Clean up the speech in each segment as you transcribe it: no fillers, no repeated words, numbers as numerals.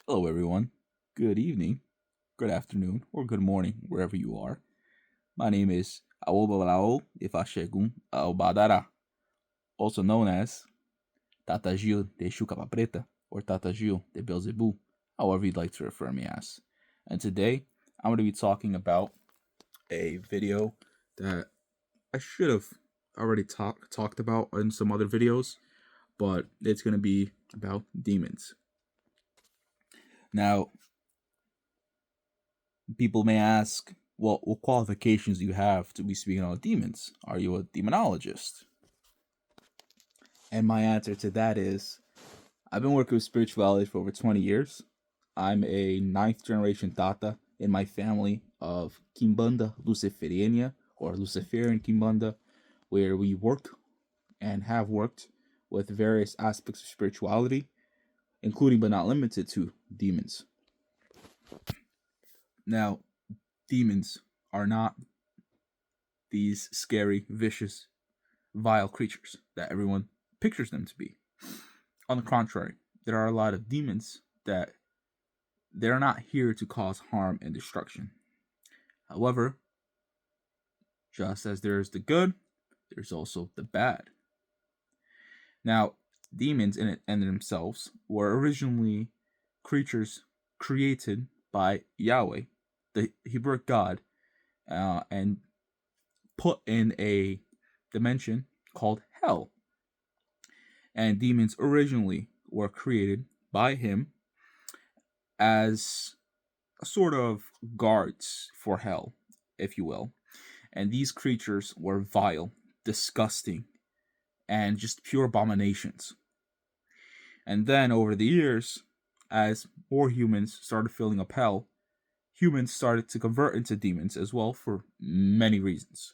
Hello, everyone. Good evening, good afternoon, or good morning, wherever you are. My name is Awobalao Ifashegun Aobadara, also known as Tata Gil de Chucapa Preta or Tata Gil de Belzebu, however you'd like to refer me as. And today, I'm going to be talking about a video that I should have already talked about in some other videos, but it's going to be about demons. Now, people may ask, well, what qualifications do you have to be speaking about demons? Are you a demonologist? And my answer to that is I've been working with spirituality for over 20 years. I'm a ninth generation Tata in my family of Kimbanda Luciferiana or Luciferian Kimbanda, where we work and have worked with various aspects of spirituality, including but not limited to demons. Now, demons are not these scary, vicious, vile creatures that everyone pictures them to be. On the contrary, there are a lot of demons that they're not here to cause harm and destruction. However, just as there is the good, there's also the bad. Now, demons in themselves were originally creatures created by Yahweh, the Hebrew God, and put in a dimension called hell. And demons originally were created by him as a sort of guards for hell, if you will. And these creatures were vile, disgusting, and just pure abominations. And then over the years, as more humans started filling up hell, humans started to convert into demons as well for many reasons.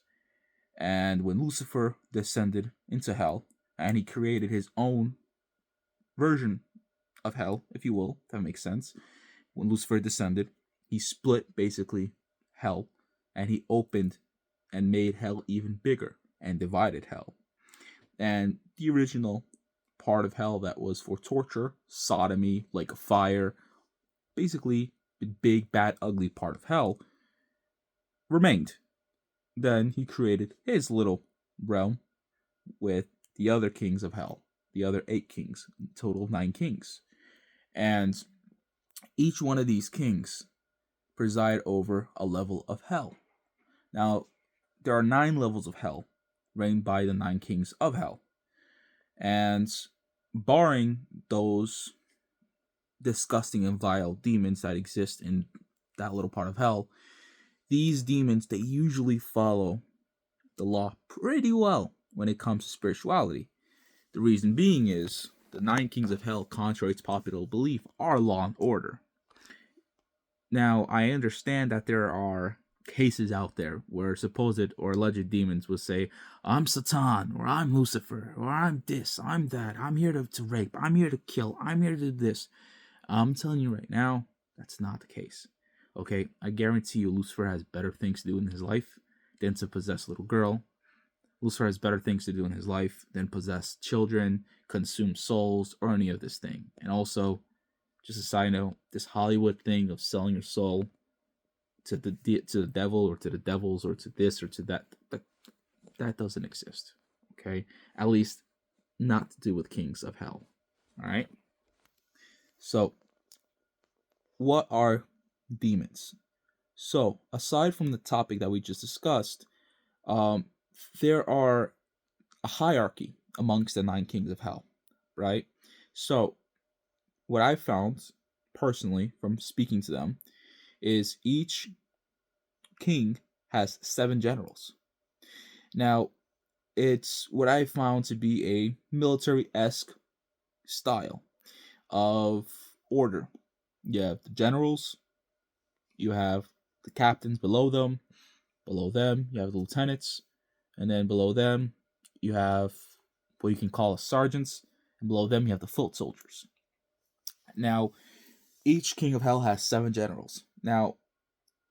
And when Lucifer descended into hell and he created his own version of hell, if you will, if that makes sense. When Lucifer descended, he split basically hell and he opened and made hell even bigger and divided hell. And the original part of hell that was for torture, sodomy, lake of fire, basically the big, bad, ugly part of hell remained. Then he created his little realm with the other kings of hell, the other 8 kings, total of 9 kings. And each one of these kings preside over a level of hell. Now, there are 9 levels of hell reigned by the 9 kings of hell. And barring those disgusting and vile demons that exist in that little part of hell, these demons, they usually follow the law pretty well when it comes to spirituality. The reason being is the 9 kings of hell, contrary to popular belief, are law and order. Now, I understand that there are cases out there where supposed or alleged demons will say, I'm Satan, or I'm Lucifer, or I'm this, I'm that, I'm here to rape, I'm here to kill, I'm here to do this. I'm telling you right now, that's not the case. Okay, I guarantee you Lucifer has better things to do in his life than to possess a little girl. Lucifer has better things to do in his life than possess children, consume souls, or any of this thing. And also, just a side note, this Hollywood thing of selling your soul to the devil or to the devils or to this or to that doesn't exist. Okay, at least not to do with kings of hell. All right. So, what are demons? So, aside from the topic that we just discussed, there are a hierarchy amongst the 9 kings of hell, right? So, what I found personally from speaking to them is each king has 7 generals. Now, it's what I found to be a military-esque style of order. You have the generals, you have the captains below them you have the lieutenants, and then below them you have what you can call sergeants, and below them you have the foot soldiers. Now, each king of hell has 7 generals. Now,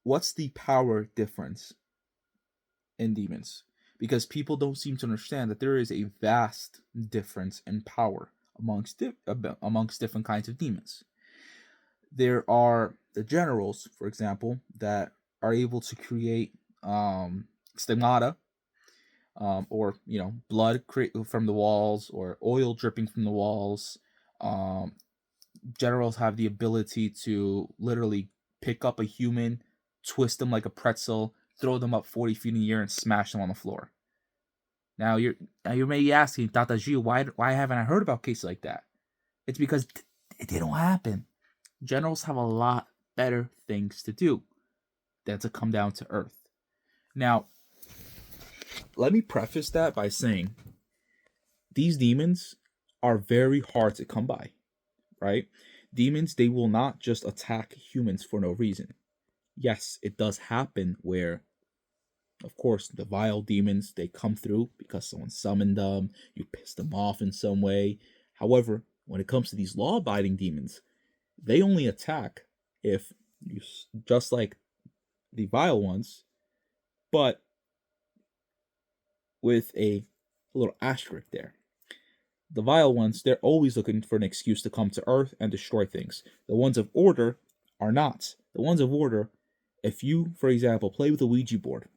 what's the power difference in demons? Because people don't seem to understand that there is a vast difference in power amongst different kinds of demons. There are the generals, for example, that are able to create stigmata, or blood from the walls, or oil dripping from the walls. Um, Generals have the ability to literally pick up a human, twist them like a pretzel, throw them up 40 feet in the air, and smash them on the floor. Now you may be asking, Tata Gio, why haven't I heard about cases like that? It's because they don't happen. Generals have a lot better things to do than to come down to earth. Now, let me preface that by saying these demons are very hard to come by, right? Demons, they will not just attack humans for no reason. Yes, it does happen where, of course, the vile demons, they come through because someone summoned them, you piss them off in some way. However, when it comes to these law-abiding demons, they only attack if you, just like the vile ones, but with a little asterisk there. The vile ones, they're always looking for an excuse to come to Earth and destroy things. The ones of order are not. The ones of order, if you, for example, play with a Ouija board,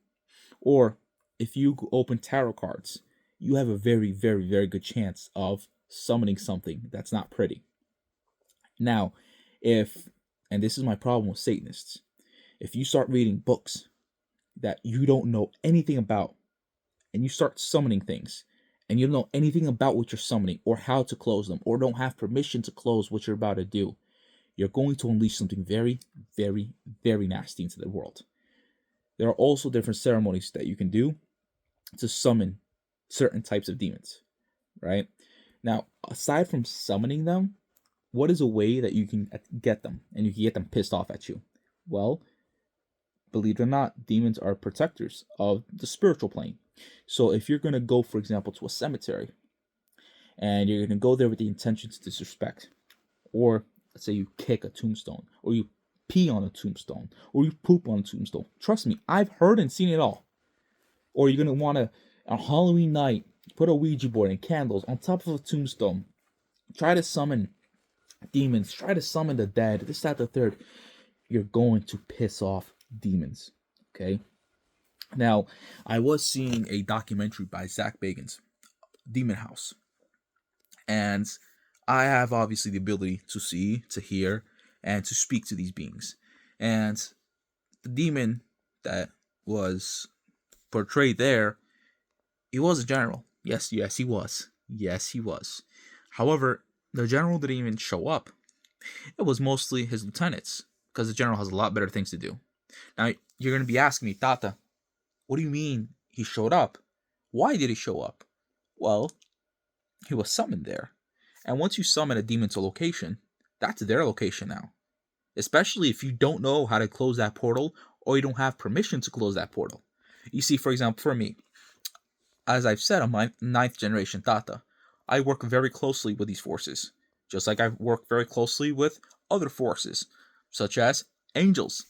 or if you open tarot cards, you have a very, very, very good chance of summoning something that's not pretty. Now, and this is my problem with Satanists, if you start reading books that you don't know anything about, and you start summoning things, and you don't know anything about what you're summoning or how to close them, or don't have permission to close what you're about to do, you're going to unleash something very, very, very nasty into the world. There are also different ceremonies that you can do to summon certain types of demons, right? Now, aside from summoning them, what is a way that you can get them and you can get them pissed off at you? Well, believe it or not, demons are protectors of the spiritual plane. So if you're going to go, for example, to a cemetery, and you're going to go there with the intention to disrespect, or let's say you kick a tombstone, or you pee on a tombstone, or you poop on a tombstone. Trust me, I've heard and seen it all. Or you're going to want to, on Halloween night, put a Ouija board and candles on top of a tombstone. Try to summon demons. Try to summon the dead. This, that, the third. You're going to piss off demons. Okay? Now, I was seeing a documentary by Zach Bagans, Demon House. And I have obviously the ability to see, to hear, and to speak to these beings. And the demon that was portrayed there, he was a general. Yes, he was. Yes, he was. However, the general didn't even show up. It was mostly his lieutenants, because the general has a lot better things to do. Now, you're going to be asking me, Tata, what do you mean he showed up? Why did he show up? Well, he was summoned there. And once you summon a demon to a location, that's their location now. Especially if you don't know how to close that portal, or you don't have permission to close that portal. You see, for example, for me, as I've said, I'm my 9th generation Tata. I work very closely with these forces, just like I work very closely with other forces, such as angels.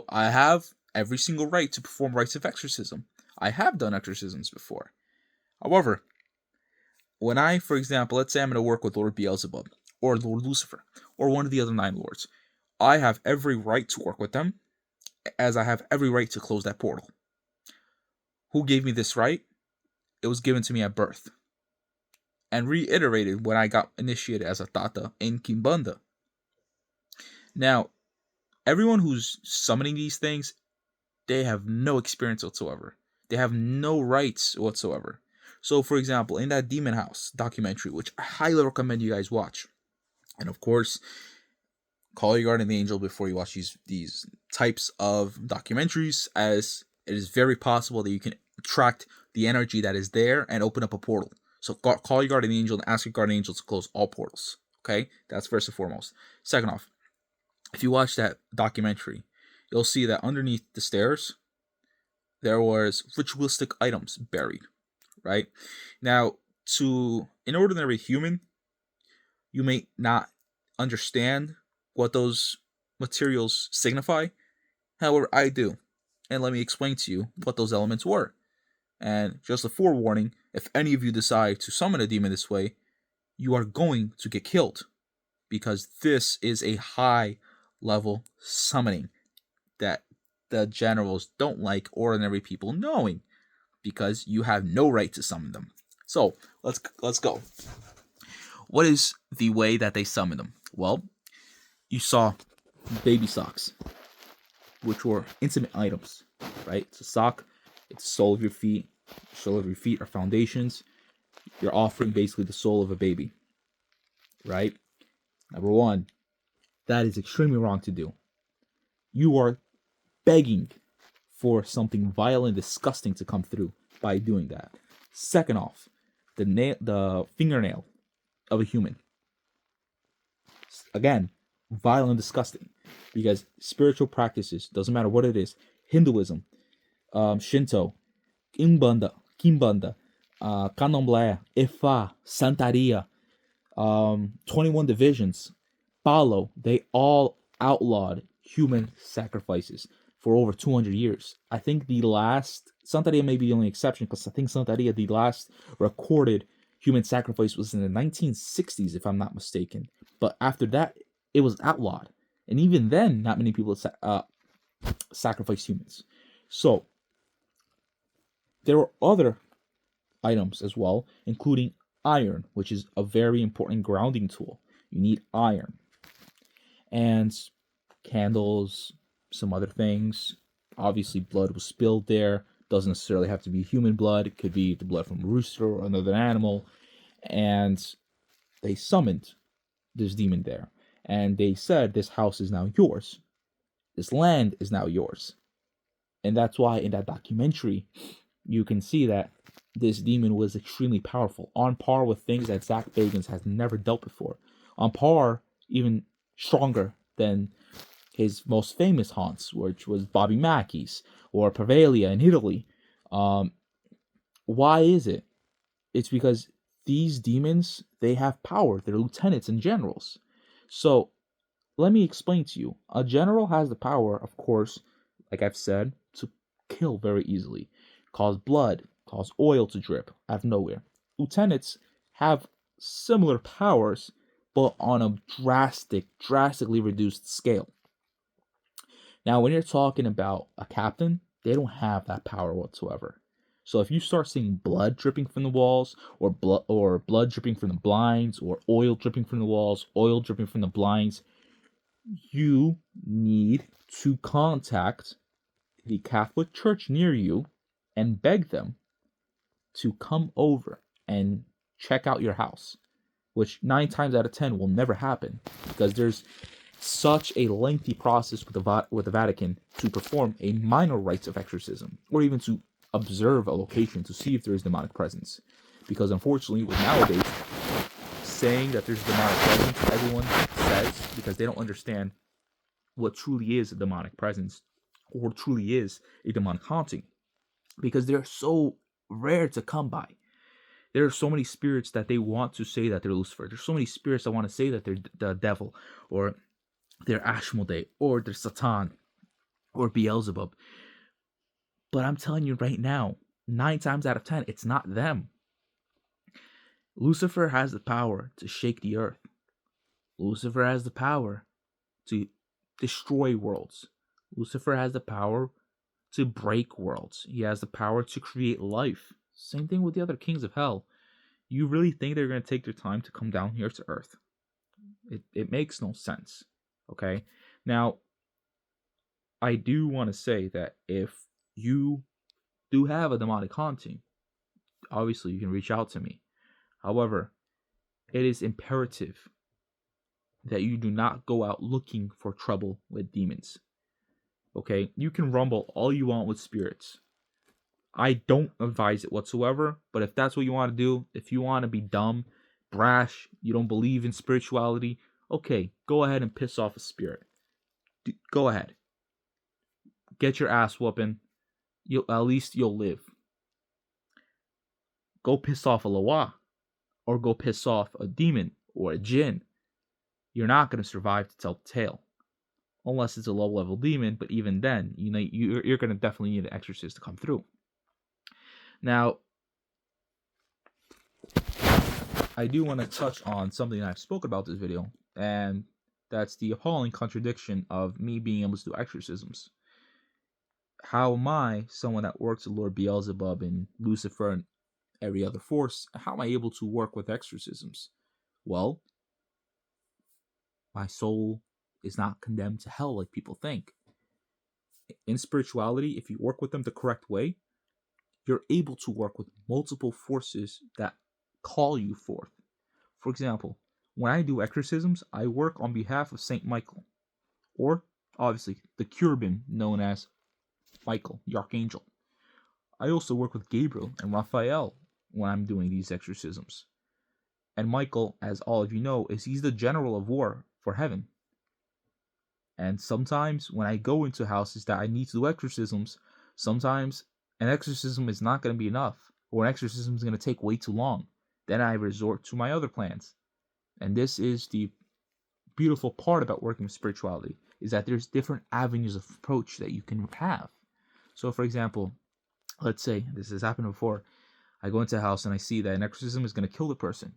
I have every single right to perform rites of exorcism. I have done exorcisms before. However, when I, for example, let's say I'm going to work with Lord Beelzebub, or Lord Lucifer, or one of the other 9 lords, I have every right to work with them, as I have every right to close that portal. Who gave me this right? It was given to me at birth, and reiterated when I got initiated as a Tata in Kimbanda. Now, everyone who's summoning these things, they have no experience whatsoever. They have no rights whatsoever. So, for example, in that Demon House documentary, which I highly recommend you guys watch, and of course, call your guardian angel before you watch these types of documentaries, as it is very possible that you can attract the energy that is there and open up a portal. So call your guardian angel and ask your guardian angel to close all portals. Okay? That's first and foremost. Second off, if you watch that documentary, you'll see that underneath the stairs, there was ritualistic items buried. Right? Now, to an ordinary human, you may not understand what those materials signify. However, I do. And let me explain to you what those elements were. And just a forewarning, if any of you decide to summon a demon this way, you are going to get killed. because this is a high level summoning that the generals don't like ordinary people knowing, because you have no right to summon them. So let's go. What is the way that they summon them? Well, you saw baby socks, which were intimate items, right? It's a sock, it's the sole of your feet. The sole of your feet are foundations. You're offering basically the soul of a baby, right? Number one, that is extremely wrong to do. You are begging for something vile and disgusting to come through by doing that. Second off, the fingernail of a human. Again, vile and disgusting, because spiritual practices, doesn't matter what it is, Hinduism, Shinto, Kimbanda, Candomblé, Ifa, Santeria, 21 divisions, Palo, they all outlawed human sacrifices for over 200 years. I think the last, Santeria may be the only exception, because I think Santeria, the last recorded human sacrifice was in the 1960s, if I'm not mistaken. But after that, it was outlawed. And even then, not many people sacrificed humans. So, there were other items as well, including iron, which is a very important grounding tool. You need iron. And candles, some other things. Obviously, blood was spilled there. Doesn't necessarily have to be human blood. It could be the blood from a rooster or another animal. And they summoned this demon there. And they said, this house is now yours. This land is now yours. And that's why in that documentary, you can see that this demon was extremely powerful, on par with things that Zach Bagans has never dealt before. On par, even stronger than his most famous haunts, which was Bobby Mackey's or Parvelia in Italy. Why is it? It's because these demons, they have power. They're lieutenants and generals. So let me explain to you. A general has the power, of course, like I've said, to kill very easily, cause blood, cause oil to drip out of nowhere. Lieutenants have similar powers, but on a drastically reduced scale. Now, when you're talking about a captain, they don't have that power whatsoever. So if you start seeing blood dripping from the walls, or blood dripping from the blinds, or oil dripping from the walls, oil dripping from the blinds, you need to contact the Catholic Church near you and beg them to come over and check out your house, which 9 times out of 10 will never happen, because there's such a lengthy process with the Vatican to perform a minor rites of exorcism, or even to observe a location to see if there is demonic presence. Because unfortunately, with nowadays, saying that there's demonic presence, everyone says, because they don't understand what truly is a demonic presence, or truly is a demonic haunting, because they're so rare to come by. There are so many spirits that they want to say that they're Lucifer. There's so many spirits that want to say that they're the devil, or they're Ashmodei, or they're Satan, or Beelzebub. But I'm telling you right now, 9 times out of 10, it's not them. Lucifer has the power to shake the earth. Lucifer has the power to destroy worlds. Lucifer has the power to break worlds. He has the power to create life. Same thing with the other kings of hell. You really think they're going to take their time to come down here to earth? It makes no sense. Okay? Now, I do want to say that if you do have a demonic haunting, obviously you can reach out to me. However, it is imperative that you do not go out looking for trouble with demons. Okay? You can rumble all you want with spirits. I don't advise it whatsoever, but if that's what you want to do, if you want to be dumb, brash, you don't believe in spirituality, okay, go ahead and piss off a spirit. Go ahead. Get your ass whooping. At least you'll live. Go piss off a Loa, or go piss off a demon or a jinn. You're not going to survive to tell the tale. Unless it's a low-level demon, but even then, you're going to definitely need an exorcist to come through. Now, I do want to touch on something that I've spoken about this video, And that's the appalling contradiction of me being able to do exorcisms. How am I, someone that works with Lord Beelzebub and Lucifer and every other force, how am I able to work with exorcisms? Well, my soul is not condemned to hell like people think. In spirituality, if you work with them the correct way, you're able to work with multiple forces that call you forth. For example, when I do exorcisms, I work on behalf of Saint Michael, or obviously the cherubim known as Michael, the archangel. I also work with Gabriel and Raphael when I'm doing these exorcisms. And Michael, as all of you know, he's the general of war for heaven. And sometimes when I go into houses that I need to do exorcisms, sometimes an exorcism is not going to be enough, or an exorcism is going to take way too long. Then I resort to my other plans. And this is the beautiful part about working with spirituality, is that there's different avenues of approach that you can have. So for example, let's say, this has happened before, I go into a house and I see that an exorcism is going to kill the person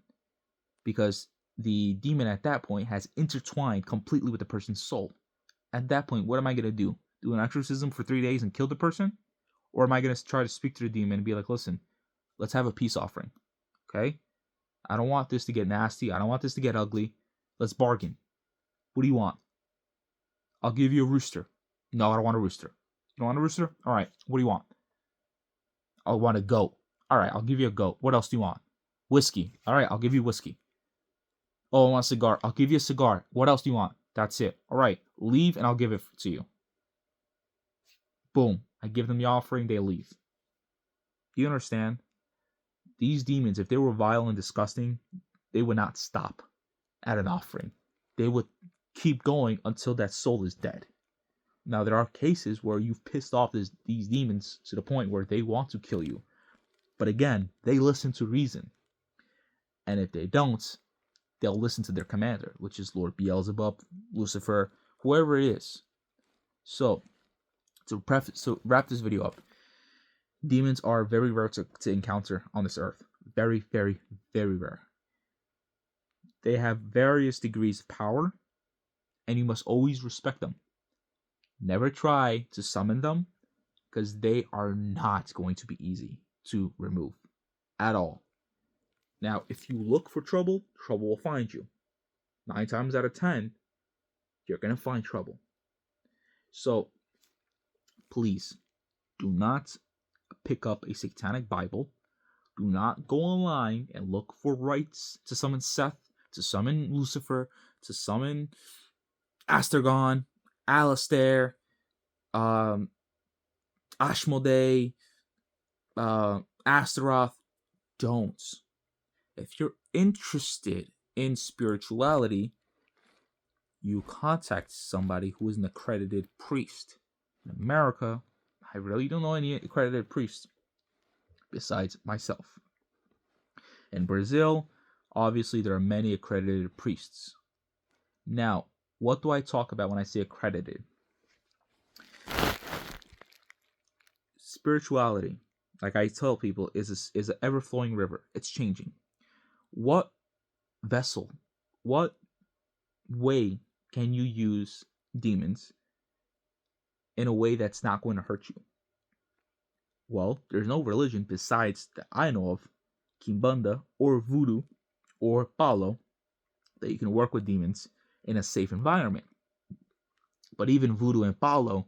because the demon at that point has intertwined completely with the person's soul. At that point, what am I going to do? Do an exorcism for 3 days and kill the person? Or am I going to try to speak to the demon and be like, listen, let's have a peace offering, okay? I don't want this to get nasty. I don't want this to get ugly. Let's bargain. What do you want? I'll give you a rooster. No, I don't want a rooster. You don't want a rooster? All right, what do you want? I want a goat. All right, I'll give you a goat. What else do you want? Whiskey. All right, I'll give you whiskey. Oh, I want a cigar. I'll give you a cigar. What else do you want? That's it. All right, leave and I'll give it to you. Boom. I give them the offering, they leave. Do you understand? These demons, if they were vile and disgusting, they would not stop at an offering. They would keep going until that soul is dead. Now, there are cases where you've pissed off these demons to the point where they want to kill you. But again, they listen to reason. And if they don't, they'll listen to their commander, which is Lord Beelzebub, Lucifer, whoever it is. So, to wrap this video up, demons are very rare to encounter on this earth. Very, very, very rare. They have various degrees of power, and you must always respect them. Never try to summon them, because they are not going to be easy to remove at all. Now, if you look for trouble, trouble will find you. 9 times out of 10, you're going to find trouble. So, please, do not pick up a satanic Bible. Do not go online and look for rites to summon Seth, to summon Lucifer, to summon Astragon, Alistair, Ashmodei, Astaroth. Don't. If you're interested in spirituality, you contact somebody who is an accredited priest. In America, I really don't know any accredited priests besides myself. In Brazil, obviously there are many accredited priests. Now, what do I talk about when I say accredited? Spirituality, like I tell people, is an ever-flowing river. It's changing. What vessel, what way can you use demons in a way that's not going to hurt you? Well, there's no religion besides that I know of, Kimbanda or Voodoo or Palo, that you can work with demons in a safe environment. But even Voodoo and Palo,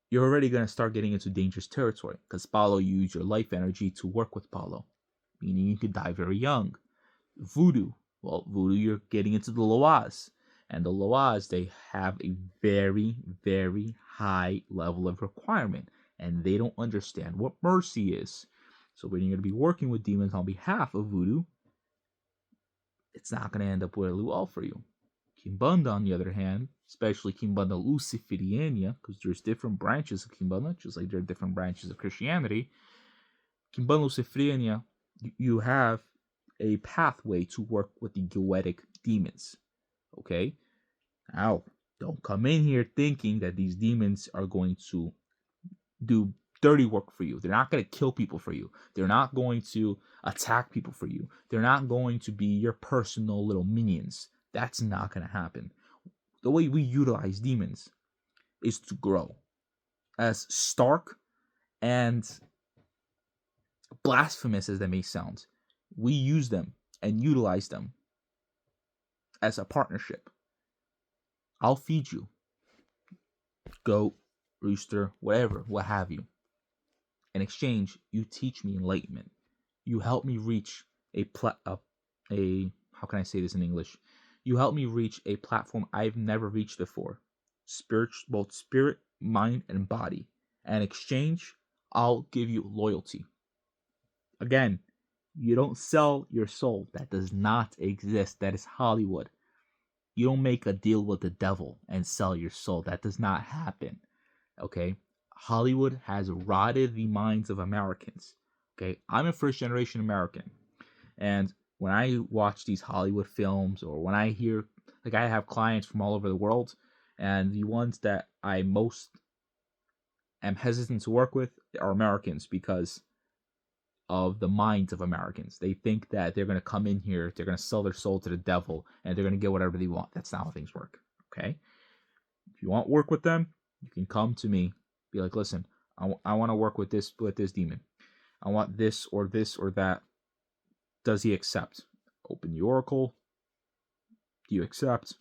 you're already going to start getting into dangerous territory, because Palo, you use your life energy to work with Palo, meaning you could die very young. Voodoo, you're getting into the Loas, and the Loas, they have a very, very high level of requirement, and they don't understand what mercy is. So when you're going to be working with demons on behalf of Voodoo, it's not going to end up really well for you. Kimbanda, on the other hand, especially Kimbanda Luciferiana, because there's different branches of Kimbanda, just like there are different branches of Christianity. Kimbanda Luciferiana, you have a pathway to work with the Goetic demons. Okay? Now, don't come in here thinking that these demons are going to do dirty work for you. They're not going to kill people for you. They're not going to attack people for you. They're not going to be your personal little minions. That's not going to happen. The way we utilize demons is to grow. As stark and blasphemous as they may sound, we use them and utilize them as a partnership. I'll feed you, goat, rooster, whatever, what have you. In exchange, you teach me enlightenment. You help me reach how can I say this in English? You help me reach a platform I've never reached before. Both spirit, mind, and body. And in exchange, I'll give you loyalty. Again, you don't sell your soul. That does not exist. That is Hollywood. You don't make a deal with the devil and sell your soul. That does not happen. Okay? Hollywood has rotted the minds of Americans. Okay? I'm a first generation American. And when I watch these Hollywood films, or when I hear, like, I have clients from all over the world, and the ones that I most am hesitant to work with are Americans, because of the minds of Americans. They think that they're going to come in here, they're going to sell their soul to the devil, and they're going to get whatever they want. That's not how things work. Okay? If you want to work with them, you can come to me. Be like, listen, I want to work with this demon. I want this or that. Does he accept? Open the oracle. Do you accept?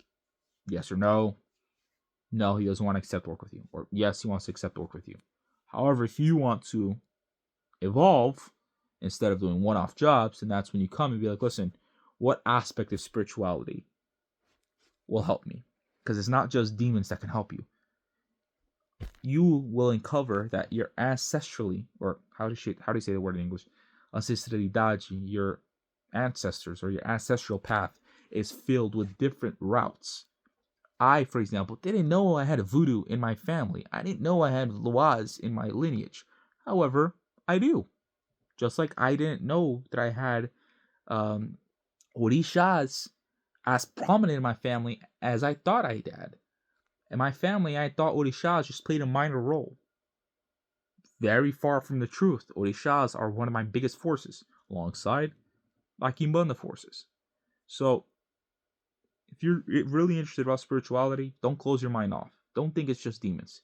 Yes or no? No, he doesn't want to accept work with you. Or yes, he wants to accept work with you. However, if you want to evolve instead of doing one-off jobs, and that's when you come and be like, listen, what aspect of spirituality will help me? Because it's not just demons that can help you. You will uncover that your ancestrally, or how do you say the word in English? Ancestralidade, your ancestors or your ancestral path is filled with different routes. I, for example, didn't know I had a voodoo in my family. I didn't know I had Loas in my lineage. However, I do. Just like I didn't know that I had Orishas as prominent in my family as I thought I did. In my family, I thought Orishas just played a minor role. Very far from the truth. Orishas are one of my biggest forces, alongside my Kimbanda forces. So, if you're really interested about spirituality, don't close your mind off. Don't think it's just demons.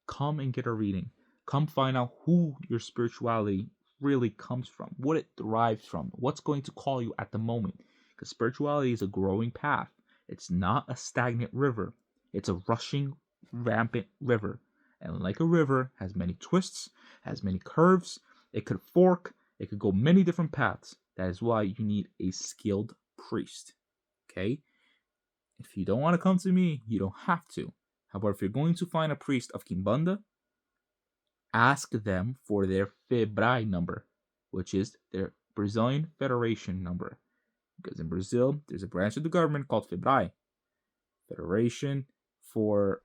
Come and get a reading. Come find out who your spirituality really comes from, what it derives from, what's going to call you at the moment. Because spirituality is a growing path. It's not a stagnant river. It's a rushing, rampant river. And like a river, has many twists, has many curves. It could fork. It could go many different paths. That is why you need a skilled priest. Okay? If you don't want to come to me, you don't have to. However, if you're going to find a priest of Kimbanda, ask them for their FEBRAE number, which is their Brazilian Federation number. Because in Brazil, there's a branch of the government called FEBRAE, Federation for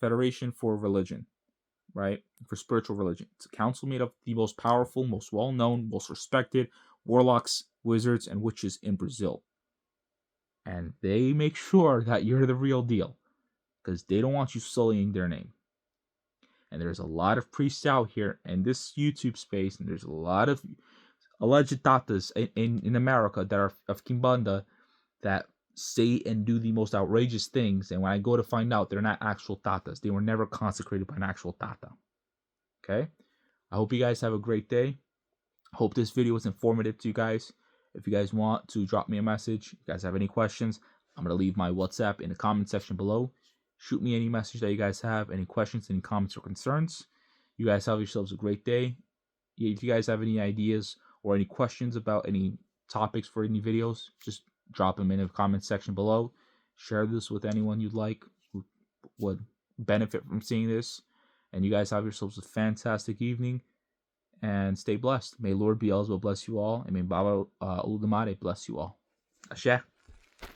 Religion, right? For spiritual religion. It's a council made of the most powerful, most well-known, most respected warlocks, wizards, and witches in Brazil. And they make sure that you're the real deal, because they don't want you sullying their name. And there's a lot of priests out here in this YouTube space, and there's a lot of alleged tatas in America that are of Kimbanda that say and do the most outrageous things. And when I go to find out, they're not actual tatas. They were never consecrated by an actual tata. Okay? I hope you guys have a great day. I hope this video was informative to you guys. If you guys want to drop me a message, if you guys have any questions, I'm going to leave my WhatsApp in the comment section below. Shoot me any message that you guys have, any questions, any comments or concerns. You guys have yourselves a great day. If you guys have any ideas or any questions about any topics for any videos, just drop them in the comment section below. Share this with anyone you'd like who would benefit from seeing this. And you guys have yourselves a fantastic evening. And stay blessed. May Lord Beelzebub bless you all. And may Baba Uludamare bless you all. Ashe.